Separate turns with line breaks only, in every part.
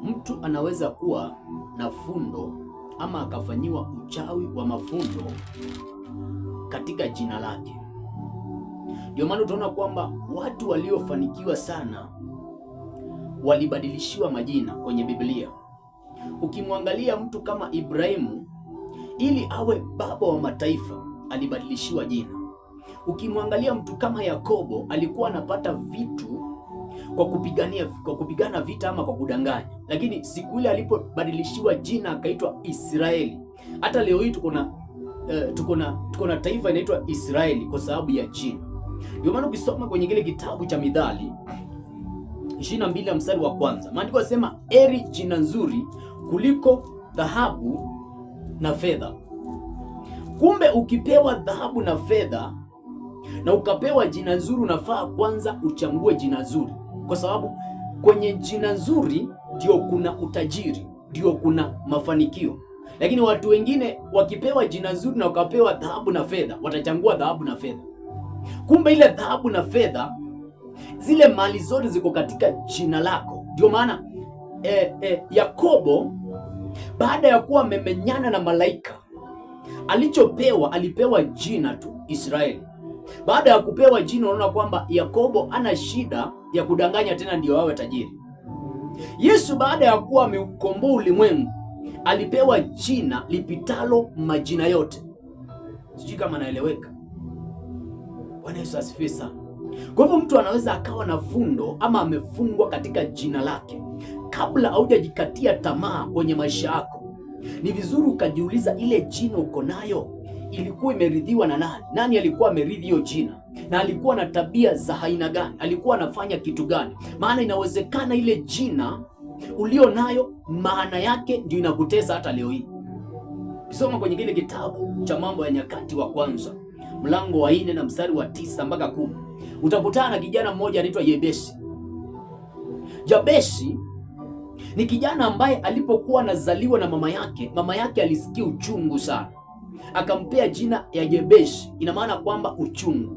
Mtu anaweza kuwa na fundo ama akafanyiwa uchawi wa mafundo katika jina lake. Ndio maana utaona kwamba watu waliofanikiwa sana walibadilishiwa majina kwenye Biblia. Ukimwangalia mtu kama Ibrahimu, ili awe baba wa mataifa, alibadilishiwa jina. Ukimwangalia mtu kama Yakobo, alikuwa anapata vitu kwa kupigana vita ama kwa kudanganya, lakini siku ile alipobadilishiwa jina akaitwa Israeli. Hata leo hii tuko na taifa inaitwa Israeli kwa sababu ya jina. Ndio maana ukisoma kwenye kile kitabu cha Mithali 22 mstari wa kwanza, maandiko yanasema heri jina nzuri kuliko dhahabu na fedha. Kumbe ukipewa dhahabu na fedha na ukapewa jina nzuri, unafaa kwanza uchangue jina nzuri, kwa sababu kwenye jina nzuri ndio kuna utajiri, ndio kuna mafanikio. Lakini watu wengine wakipewa jina nzuri na wakapewa dhahabu na fedha, watachangua dhahabu na fedha. Kumbe ile dhahabu na fedha, zile mali zote ziko katika jina lako. Ndio maana Yakobo baada ya kuwa amemenyana na malaika, alipewa jina tu Israeli. Baada ya kupewa jina, unaona kwamba Yakobo ana shida ya kudanganya tena ndio awe tajiri. Yesu baada ya kuwa ameukomboa ulimwengu, alipewa jina lipitalo majina yote. Sijui kama naeleweka. Bwana Yesu asifiwe sana. Kwa hivyo mtu anaweza akawa na fundo ama amefungwa katika jina lake. Kabla haujajikatia tamaa kwenye maisha yako, ni vizuri ukajiuliza, ile jina uko nayo ilikuwa imeridhiwa na nani? Nani alikuwa ameridhi hiyo jina? Na alikuwa na tabia za aina gani? Alikuwa anafanya kitu gani? Maana inawezekana ile jina ulio nayo maana yake ndio inakutesa hata leo hii. Kisoma kwenye kile kitabu cha Mambo ya Nyakati wa Kwanza mlango wa 4 na mstari wa 9 mpaka 10, utakutana na kijana mmoja anaitwa Yebesi. Yebesi ni kijana ambaye alipokuwa anazaliwa na mama yake alisikia uchungu sana, akampea jina ya Yebesi, ina maana kwamba uchungu.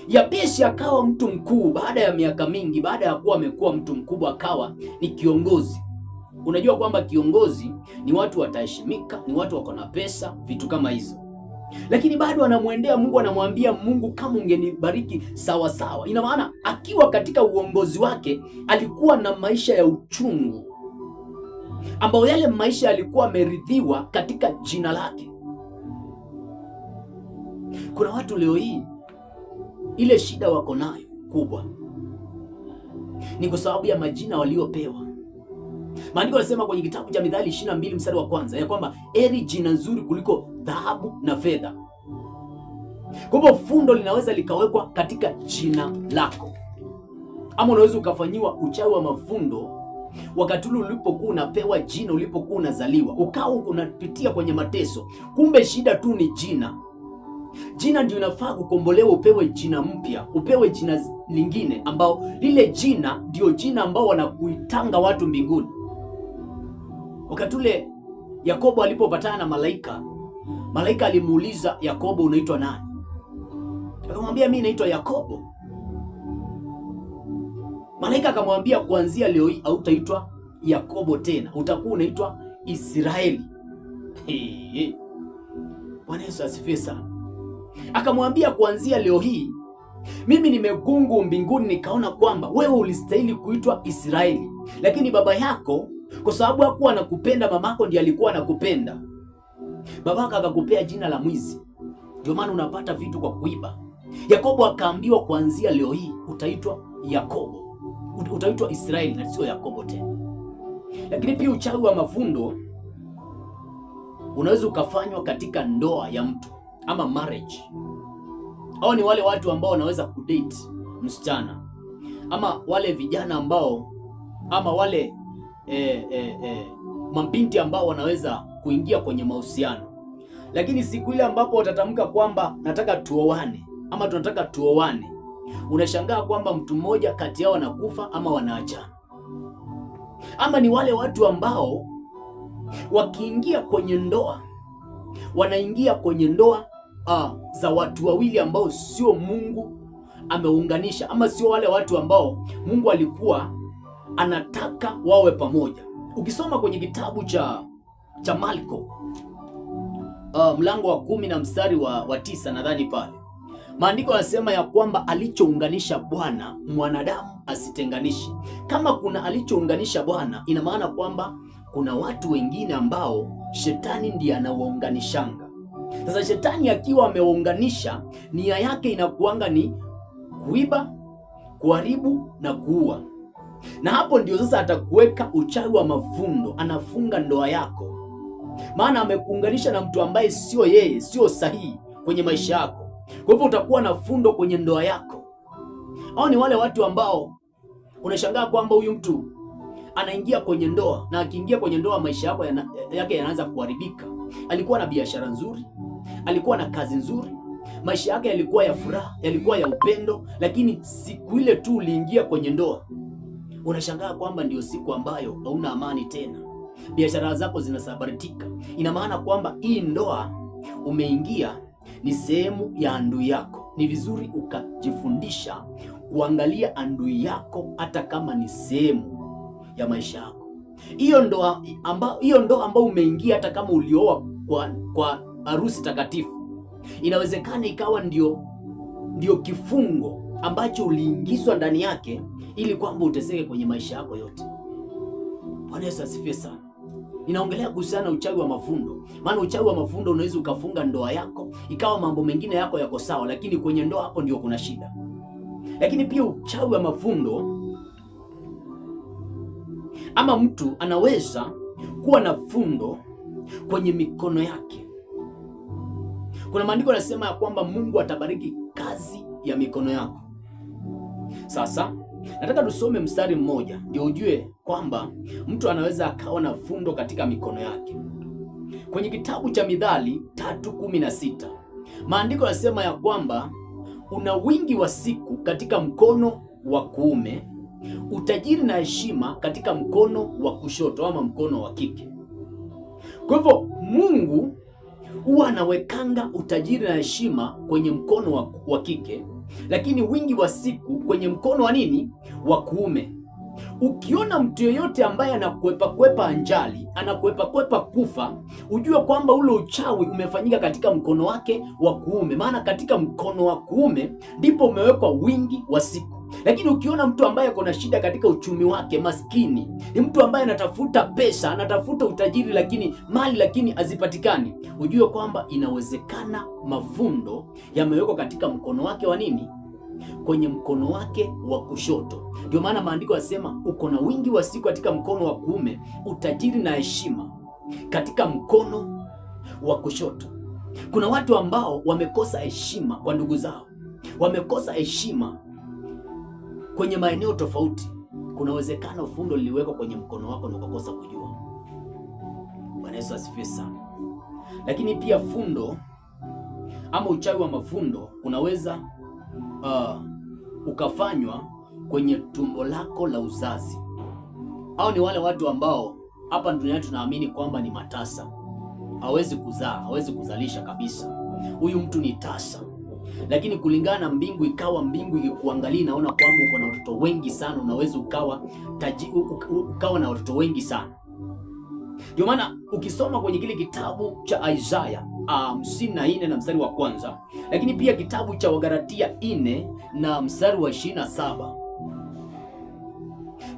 Yebesi akawa mtu mkuu baada ya miaka mingi. Baada ya kuwa amekuwa mtu mkubwa, akawa ni kiongozi. Unajua kwamba kiongozi ni watu wataheshimika, ni watu wako na pesa, vitu kama hizo. Lakini bado anamwendea Mungu, anamwambia Mungu, kama ungenibariki sawa sawa. Ina maana akiwa katika uongozi wake alikuwa na maisha ya uchungu, ambayo yale maisha yalikuwa ameridhiwa katika jina lake. Kuna watu leo hii ile shida wako nayo kubwa ni kwa sababu ya majina waliopewa. Maandiko yanasema kwenye kitabu cha Mithali 22 mstari wa kwanza ya kwamba heri jina nzuri kuliko dhahabu na fedha. Kwa hivyo fundo linaweza likawekwa katika jina lako, ama unaweza ukafanyiwa uchawi wa mafundo wakati ule ulipokuwa unapewa jina, ulipokuwa unazaliwa, ukawa unapitia kwenye mateso. Kumbe shida tu ni jina. Jina ndio inafaa kukombolewa, upewe jina mpya, upewe jina lingine ambao lile jina ndio jina ambao wanakuitanga watu mbinguni. Wakati ule Yakobo alipopatana na malaika alimuuliza Yakobo, unaitwa nani? Akamwambia, mimi naitwa Yakobo. Malaika akamwambia, kuanzia leo hii hautaitwa Yakobo tena, utakuwa unaitwa Israeli. Bwana Yesu asifiwe sana. Akamwambia, kuanzia leo hii mimi nimegungu mbinguni, nikaona kwamba wewe ulistahili kuitwa Israeli, lakini baba yako kwa sababu hakuwa anakupenda, mamako ndiye alikuwa anakupenda, babaka akakupea jina la mwizi. Ndio maana unapata vitu kwa kuiba. Yakobo akaambiwa, kuanzia leo hii utaitwa Yakobo, utaitwa Israeli na sio Yakobo tena. Lakini pia uchawi wa mafundo unaweza ukafanywa katika ndoa ya mtu ama marriage. Au ni wale watu ambao wanaweza kudate msichana, ama wale vijana ambao, ama wale mabinti ambao wanaweza kuingia kwenye mahusiano, lakini siku ile ambapo watatamka kwamba nataka tuoane ama tunataka tuoane, unashangaa kwamba mtu mmoja kati yao anakufa ama wanaachana. Ama ni wale watu ambao wakiingia kwenye ndoa, wanaingia kwenye ndoa za watu wawili ambao sio Mungu ameunganisha, ama sio wale watu ambao Mungu alikuwa anataka wawe pamoja. ukisoma kwenye kitabu cha Marko mlango wa 10 na mstari wa 9 nadhani pale, maandiko yanasema ya kwamba alichounganisha Bwana mwanadamu asitenganishi. Kama kuna alichounganisha Bwana, ina maana kwamba kuna watu wengine ambao shetani ndiye anawaunganishanga. Sasa shetani akiwa amewaunganisha, nia yake inakuanga ni kuiba, kuharibu na kuua. Na hapo ndio sasa atakuweka uchawi wa mafundo, anafunga ndoa yako, maana amekuunganisha na mtu ambaye sio yeye, sio sahihi kwenye maisha yako. Kwa hivyo utakuwa na fundo kwenye ndoa yako. Hao ni wale watu ambao unashangaa kwamba huyu mtu anaingia kwenye ndoa, na akiingia kwenye ndoa maisha yake yanaanza kuharibika. Alikuwa na biashara nzuri, alikuwa na kazi nzuri, maisha yake yalikuwa ya furaha, yalikuwa ya upendo, lakini siku ile tu uliingia kwenye ndoa, unashangaa kwamba ndio siku ambayo hauna amani tena, biashara zako zinasabaratika. Ina maana kwamba hii ndoa umeingia ni sehemu ya adui yako. Ni vizuri ukajifundisha kuangalia adui yako, hata kama ni sehemu ya maisha yako. Hiyo ndoa ambayo umeingia, hata kama ulioa kwa harusi takatifu, inawezekana ikawa ndio kifungo ambacho uliingizwa ndani yake ili kwamba uteseke kwenye maisha yako yote. Bwana Yesu asifiwe sana. Ninaongelea kuhusiana na uchawi wa mafundo. Maana uchawi wa mafundo unaweza ukafunga ndoa yako, ikawa mambo mengine yako yako sawa, lakini kwenye ndoa hapo ndio kuna shida. Lakini pia uchawi wa mafundo, ama mtu anaweza kuwa na fundo kwenye mikono yake. Kuna maandiko yanasema ya kwamba Mungu atabariki kazi ya mikono yako. Sasa nataka tusome mstari mmoja ndio ujue kwamba mtu anaweza akawa na fundo katika mikono yake. Kwenye kitabu cha Mithali 3:16 maandiko yanasema ya kwamba una wingi wa siku katika mkono wa kuume, utajiri na heshima katika mkono wa kushoto, ama mkono wa kike. Kwa hivyo Mungu huwa anawekanga utajiri na heshima kwenye mkono wa kike, lakini wingi wa siku kwenye mkono wa nini? Wa kuume. Ukiona mtu yeyote ambaye anakwepa anjali, anakwepa kufa, ujue kwamba ule uchawi umefanyika katika mkono wake wa kuume, maana katika mkono wa kuume ndipo umewekwa wingi wa siku. Lakini ukiona mtu ambaye kuna shida katika uchumi wake, maskini, ni mtu ambaye anatafuta pesa, anatafuta utajiri, lakini hazipatikani, ujue kwamba inawezekana mafundo yamewekwa katika mkono wake wa nini? Kwenye mkono wake wa kushoto. Ndio maana maandiko yasema uko na wingi wa siku katika mkono wa kuume, utajiri na heshima katika mkono wa kushoto. Kuna watu ambao wamekosa heshima kwa ndugu zao, wamekosa heshima kwenye maeneo tofauti. Kuna uwezekano fundo liliwekwa kwenye mkono wako na ukakosa kujua. Bwana Yesu asifiwe sana. Lakini pia fundo ama uchawi wa mafundo unaweza ukafanywa kwenye tumbo lako la uzazi. Hao ni wale watu ambao hapa duniani tunaamini kwamba ni matasa, hawezi kuzaa, hawezi kuzalisha kabisa, huyu mtu ni tasa. Lakini kulingana na mbingu, ikawa mbingu ikikuangalia naona kwamba uko na watoto wengi sana, unaweza ukawa na watoto wengi sana. Ndio maana ukisoma kwenye kile kitabu cha Isaya 54 na mstari wa kwanza, lakini pia kitabu cha Wagalatia 4 na mstari wa 27,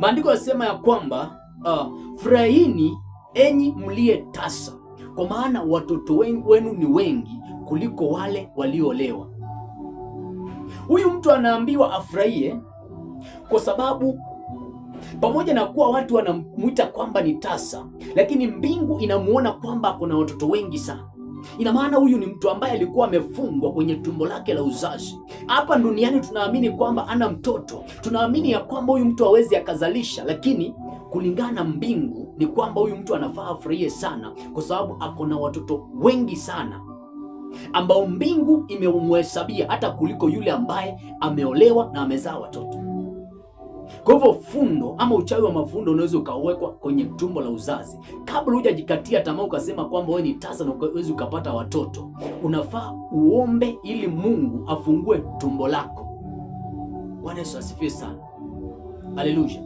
maandiko yasema ya kwamba furahini enyi mlie tasa, kwa maana watoto wenu ni wengi kuliko wale walioolewa. Huyu mtu anaambiwa afurahie kwa sababu pamoja na kuwa watu wanamuita kwamba ni tasa, lakini mbingu inamuona kwamba kuna watoto wengi sana. Ina maana huyu ni mtu ambaye alikuwa amefungwa kwenye tumbo lake la uzazi. Hapa duniani tunaamini kwamba ana mtoto, tunaamini ya kwamba huyu mtu hawezi akazalisha, lakini kulingana na mbingu ni kwamba huyu mtu anafaa afurahie sana, kwa sababu ako na watoto wengi sana ambao mbingu imemhesabia hata kuliko yule ambaye ameolewa na amezaa watoto. Kwa hivyo fundo ama uchawi wa mafundo unaweza ukawekwa kwenye tumbo la uzazi. Kabla hujajikatia tamaa ukasema kwamba wewe ni tasa na uwezi ukapata watoto, unafaa uombe ili Mungu afungue tumbo lako. Bwana Yesu asifiwe sana. Haleluya.